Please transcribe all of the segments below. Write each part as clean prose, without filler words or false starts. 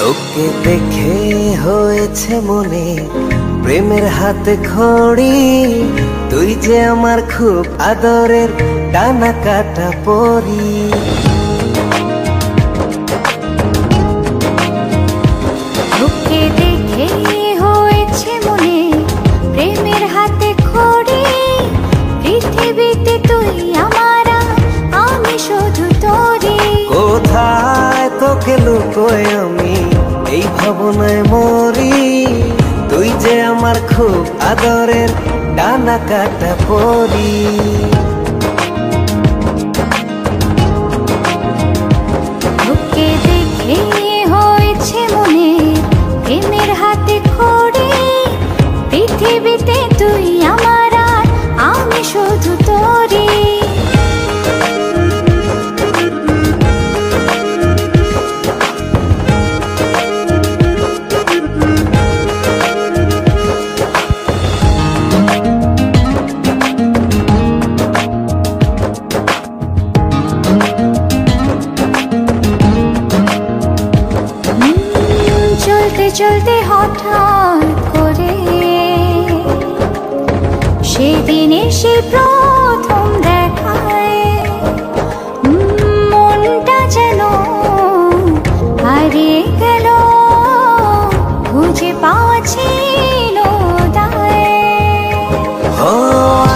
তোকে দেখে হয়েছে মনে প্রেমের হাতে খড়ি, তুই যে আমার খুব আদরের ডানা কাটা পরি। তোকে দেখে হয়েছে মনে প্রেমের হাতে খড়ি, পৃথিবীতে তুই আমার, আমি শুধু তোরি। কোথায় তোকে লুকোয় আমি এই ভাবনায় মরি, তুই যে আমার খুব আদরের ডানা কাটা পরি। তোকে দেখে হয়েছে মনে প্রেমের হাতে খড়ি, পৃথিবীতে তুই আমার, আমি শুধু তোরি। চলতে চলতে হঠাৎ করে সেদিনে সে প্রথম দেখায়, মনটা যেন হারিয়ে গেল, খুঁজে পাওয়া ছিল দায়। ও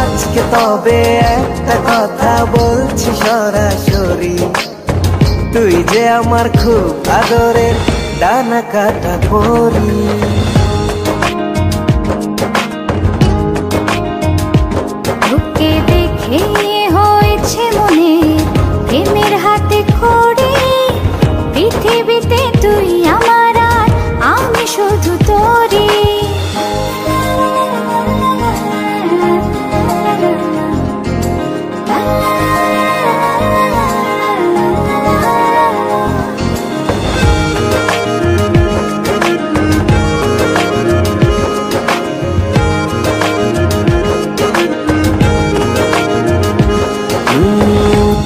আজকে তবে একটা কথা বলছি সরাসরি, তুই যে আমার খুব আদরের ডানা কাটা পরি। তোকে দেখে হয়েছে মনে প্রেমের হাতে খড়ি, পৃথিবীতে তুই আমার, আমি শুধু তোরি।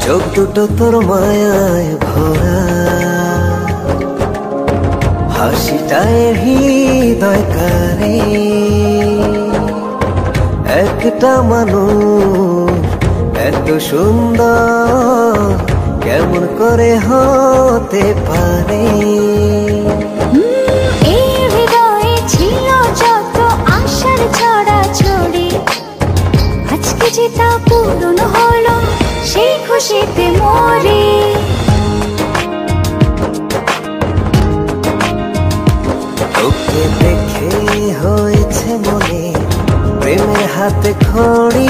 চোখ দুটো তোর মায়ায় ভরা, হাসিটায় হৃদয় কারে, একটা মানুষ এত সুন্দর কেমন করে হতে পারে। এই হৃদয়ে ছিল যত আশার ছড়াছড়ি, আজকে যে তা পূরণ হলো, সেই খুশিতে মরি। তোকে দেখে হয়েছে মনে প্রেমের হাতে খড়ি,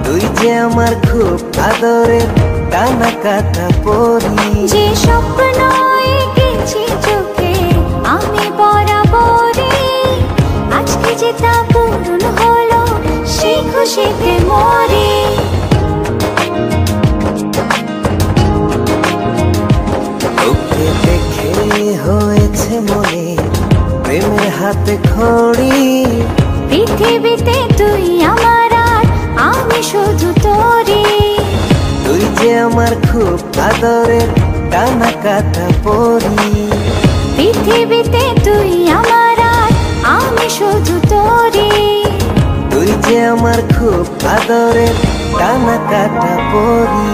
তুই যে আমার খুব আদরের ডানা কাটা পরি। যে স্বপ্ন এঁকেছি চোখে আমি বরাবরই, আজকে যে তা পূরণ হলো, সেই খুশিতে মরি। তোকে দেখে হয়েছে মনে প্রেমের হাতে খড়ি, পৃথিবীতে তুই আমার, আমি শুধু তোরি। তুই যে আমার খুব আদরের ডানা কাটা পরি। পৃথিবীতে তুই আমার, আমি শুধু তোরি। তুই যে আমার খুব আদরের ডানা কাটা পরি।